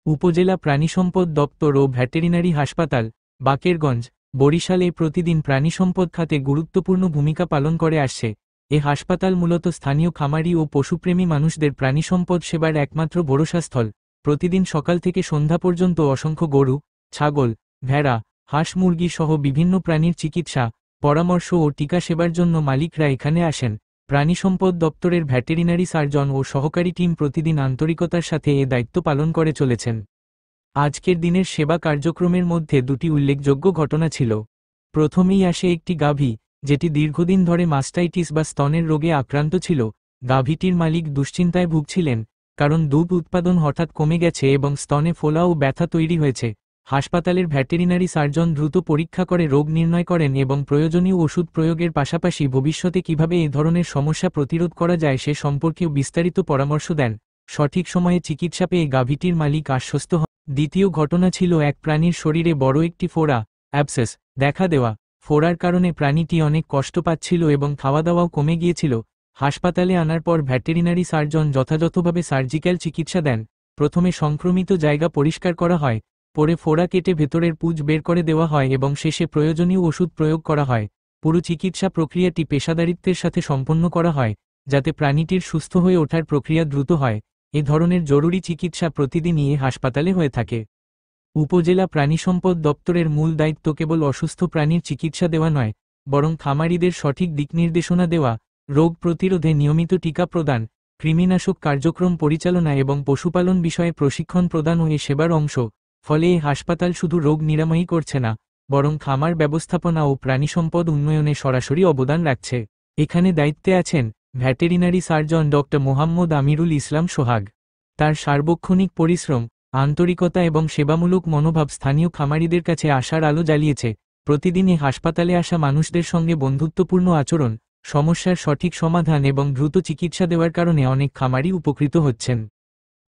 উপজেলা প্রাণিসম্পদ দপ্তর ও ভেটেরিনারি হাসপাতাল, বাকেরগঞ্জ, বরিশালে প্রতিদিন প্রাণিসম্পদ খাতে গুরুত্বপূর্ণ ভূমিকা পালন করে আসছে। এ হাসপাতাল মূলত স্থানীয় খামারি ও পশুপ্রেমী মানুষদের প্রাণিসম্পদ সেবার একমাত্র ভরসাস্থল। প্রতিদিন সকাল থেকে সন্ধ্যা পর্যন্ত অসংখ্য গরু, ছাগল, ভেড়া, হাঁস মুরগি সহ বিভিন্ন প্রাণীর চিকিৎসা, পরামর্শ ও টিকা সেবার জন্য মালিকরা এখানে আসেন। প্রাণিসম্পদ দপ্তরের ভেটেরিনারি সার্জন ও সহকারী টিম প্রতিদিন আন্তরিকতার সাথে এ দায়িত্ব পালন করে চলেছেন। আজকের দিনের সেবা কার্যক্রমের মধ্যে দুটি উল্লেখযোগ্য ঘটনা ছিল। প্রথমেই আসে একটি গাভী, যেটি দীর্ঘদিন ধরে মাস্টাইটিস বা স্তনের রোগে আক্রান্ত ছিল। গাভীটির মালিক দুশ্চিন্তায় ভুগছিলেন, কারণ দুধ উৎপাদন হঠাৎ কমে গেছে এবং স্তনে ফোলা ও ব্যথা তৈরি হয়েছে। হাসপাতালের ভেটেরিনারি সার্জন দ্রুত পরীক্ষা করে রোগ নির্ণয় করেন এবং প্রয়োজনীয় ওষুধ প্রয়োগের পাশাপাশি ভবিষ্যতে কিভাবে এ ধরনের সমস্যা প্রতিরোধ করা যায় সে সম্পর্কেও বিস্তারিত পরামর্শ দেন। সঠিক সময়ে চিকিৎসা পেয়ে গাভীটির মালিক আশ্বস্ত হন। দ্বিতীয় ঘটনা ছিল এক প্রাণীর শরীরে বড় একটি ফোড়া, অ্যাবসেস, দেখা দেওয়া। ফোড়ার কারণে প্রাণীটি অনেক কষ্ট পাচ্ছিল এবং খাওয়া দাওয়াও কমে গিয়েছিল। হাসপাতালে আনার পর ভেটেরিনারি সার্জন যথাযথভাবে সার্জিক্যাল চিকিৎসা দেন। প্রথমে সংক্রমিত জায়গা পরিষ্কার করা হয়, পরে ফোড়া কেটে ভেতরের পুঁজ বের করে দেওয়া হয় এবং শেষে প্রয়োজনীয় ওষুধ প্রয়োগ করা হয়। পুরো চিকিৎসা প্রক্রিয়াটি পেশাদারিত্বের সাথে সম্পন্ন করা হয়, যাতে প্রাণীটির সুস্থ হয়ে ওঠার প্রক্রিয়া দ্রুত হয়। এ ধরনের জরুরি চিকিৎসা প্রতিদিনই এ হাসপাতালে হয়ে থাকে। উপজেলা প্রাণিসম্পদ দপ্তরের মূল দায়িত্ব কেবল অসুস্থ প্রাণীর চিকিৎসা দেওয়া নয়, বরং খামারিদের সঠিক দিকনির্দেশনা দেওয়া, রোগ প্রতিরোধে নিয়মিত টিকা প্রদান, কৃমিনাশক কার্যক্রম পরিচালনা এবং পশুপালন বিষয়ে প্রশিক্ষণ প্রদান ও এ সেবার অংশ। ফলে এই হাসপাতাল শুধু রোগ নিরাময়ই করছে না, বরং খামার ব্যবস্থাপনা ও প্রাণিসম্পদ উন্নয়নে সরাসরি অবদান রাখছে। এখানে দায়িত্বে আছেন veterinary surgeon doctor Mohammad Amirul Islam সোহাগ। তার সার্বক্ষণিক পরিশ্রম, আন্তরিকতা এবং সেবামূলক মনোভাব স্থানীয় খামারিদের কাছে আশার আলো জ্বালিয়েছে। প্রতিদিন এই হাসপাতালে আসা মানুষদের সঙ্গে বন্ধুত্বপূর্ণ আচরণ, সমস্যার সঠিক সমাধান এবং দ্রুত চিকিৎসা দেওয়ার কারণে অনেক খামারি উপকৃত হচ্ছেন।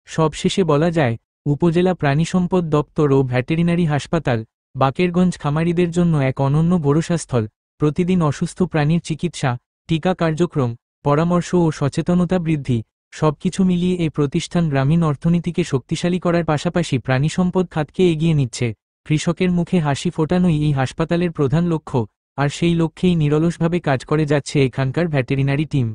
সবশেষে বলা যায়, উপজেলা প্রাণিসম্পদ দপ্তর ও ভেটেরিনারি হাসপাতাল, বাকেরগঞ্জ খামারিদের জন্য এক অনন্য ভরসাস্থল। প্রতিদিন অসুস্থ প্রাণীর চিকিৎসা, টিকা কার্যক্রম, পরামর্শ ও সচেতনতা বৃদ্ধি, সবকিছু মিলিয়ে এই প্রতিষ্ঠান গ্রামীণ অর্থনীতিকে শক্তিশালী করার পাশাপাশি প্রাণিসম্পদ খাতকে এগিয়ে নিচ্ছে। কৃষকের মুখে হাসি ফোটানোই এই হাসপাতালের প্রধান লক্ষ্য, আর সেই লক্ষ্যেই নিরলসভাবে কাজ করে যাচ্ছে এখানকার ভেটেরিনারি টিম।